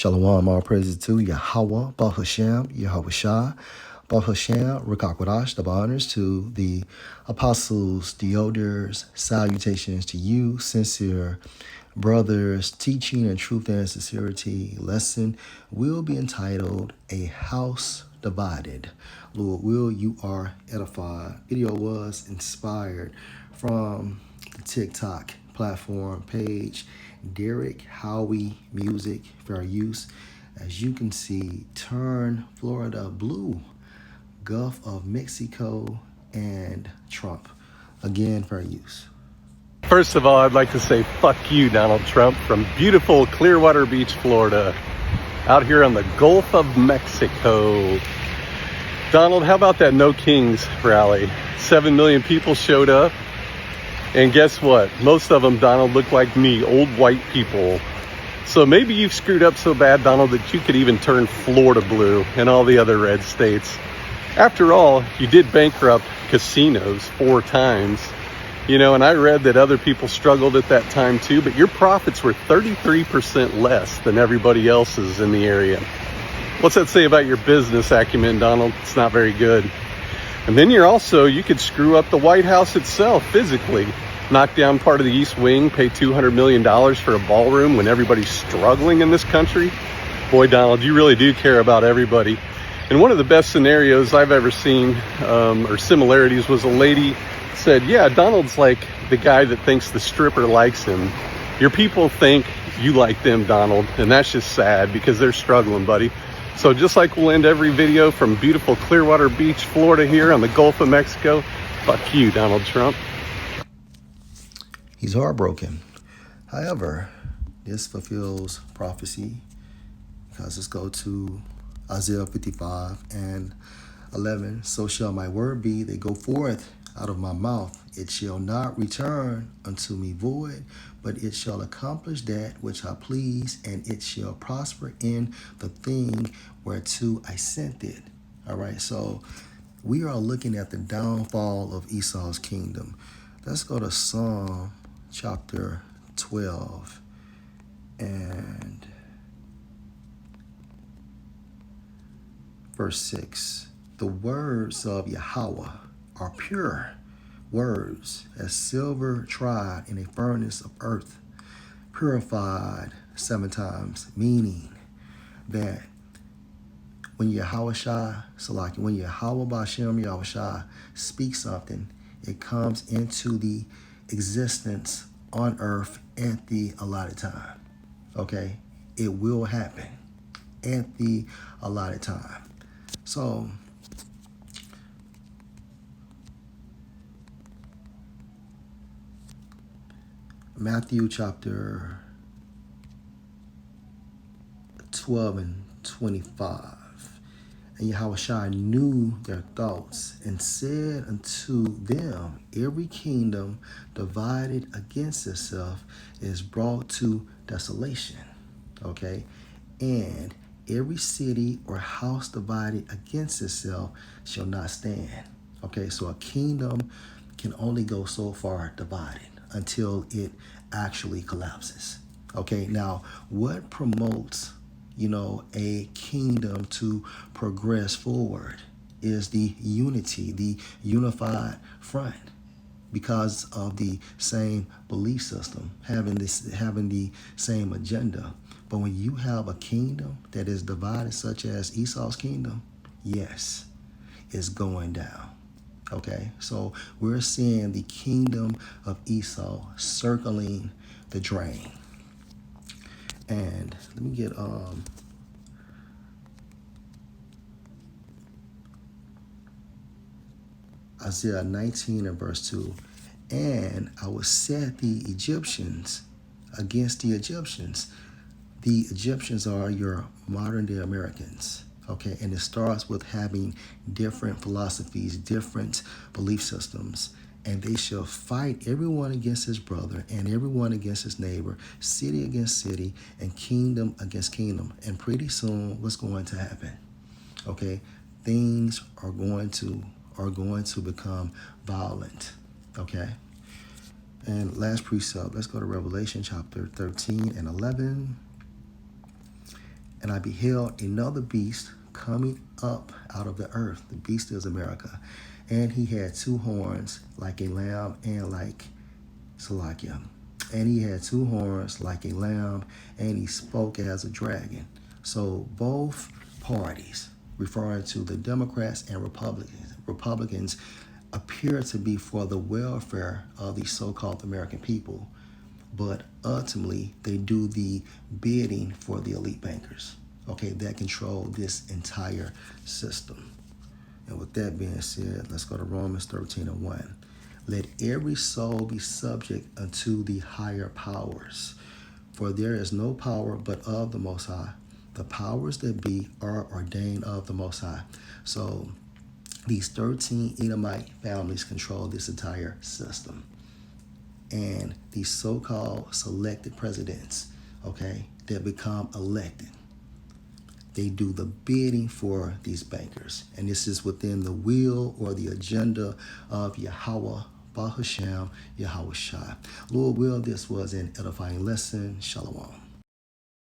Shalom, all praises to Yahweh, Baruch Hashem, Yahweh Shah, Baruch Hashem, Rakakwadash, double honors to the apostles, the elders, salutations to you, sincere brothers, teaching in truth and sincerity. Lesson will be entitled A House Divided. Lord will, you are edified. Video was inspired from the TikTok platform page, Derek Howie Music, fair use. As you can see, turn Florida blue, Gulf of Mexico, and Trump. Again, fair use. First of all, I'd like to say fuck you, Donald Trump, from beautiful Clearwater Beach, Florida, out here on the Gulf of Mexico. Donald, how about that No Kings rally? 7 million people showed up. And guess what? Most of them, Donald, look like me, old white people. So maybe you've screwed up so bad, Donald, that you could even turn Florida blue and all the other red states. After all, you did bankrupt casinos 4 times. You know, and I read that other people struggled at that time too, but your profits were 33% less than everybody else's in the area. What's that say about your business acumen, Donald? It's not very good. And then you could screw up the White House itself physically. Knock down part of the East Wing, pay $200 million for a ballroom when everybody's struggling in this country. Boy, Donald, you really do care about everybody. And one of the best scenarios I've ever seen, or similarities, was a lady said, yeah, Donald's like the guy that thinks the stripper likes him. Your people think you like them, Donald, and that's just sad because they're struggling, buddy. So just like we'll end every video from beautiful Clearwater Beach, Florida here on the Gulf of Mexico, fuck you, Donald Trump. He's heartbroken. However, this fulfills prophecy because let's go to Isaiah 55 and 11. So shall my word be that go forth out of my mouth. It shall not return unto me void, but it shall accomplish that which I please, and it shall prosper in the thing whereto I sent it. All right, so we are looking at the downfall of Esau's kingdom. Let's go to Psalm chapter 12 and verse 6. The words of Yahweh are pure words, as silver tried in a furnace of earth, purified 7 times, meaning that when Yahweh Shai, Salaki, when Yahweh Bashem Yahweh Shai speaks something, it comes into the existence on earth at the allotted time. Okay? It will happen at the allotted time. So, Matthew chapter 12 and 25. And Yahushua knew their thoughts and said unto them, every kingdom divided against itself is brought to desolation. Okay? And every city or house divided against itself shall not stand. Okay? So a kingdom can only go so far divided until it actually collapses. Okay, now what promotes, a kingdom to progress forward is the unity, the unified front, because of the same belief system, having the same agenda. But when you have a kingdom that is divided, such as Esau's kingdom, yes, it's going down. Okay, so we're seeing the kingdom of Esau circling the drain. And let me get Isaiah 19 and verse 2. And I will set the Egyptians against the Egyptians. The Egyptians are your modern day Americans. Okay, and it starts with having different philosophies, different belief systems, and they shall fight everyone against his brother and everyone against his neighbor, city against city, and kingdom against kingdom. And pretty soon, what's going to happen? Okay, things are going to become violent. Okay, and last precept. Let's go to Revelation chapter 13 and 11. And I beheld another beast coming up out of the earth. The beast is America. And he had two horns like a lamb and like Salakia. And he had two horns like a lamb, and he spoke as a dragon. So both parties, referring to the Democrats and Republicans appear to be for the welfare of the so-called American people, but ultimately they do the bidding for the elite bankers, okay, that control this entire system. And with that being said, let's go to Romans 13:1. Let every soul be subject unto the higher powers, for there is no power but of the Most High. The powers that be are ordained of the Most High. So these 13 Edomite families control this entire system. And these so-called selected presidents, okay, that become elected, they do the bidding for these bankers. And this is within the will or the agenda of Yahweh, Bahasham, Yahweh Shai. Lord will, this was an edifying lesson. Shalom.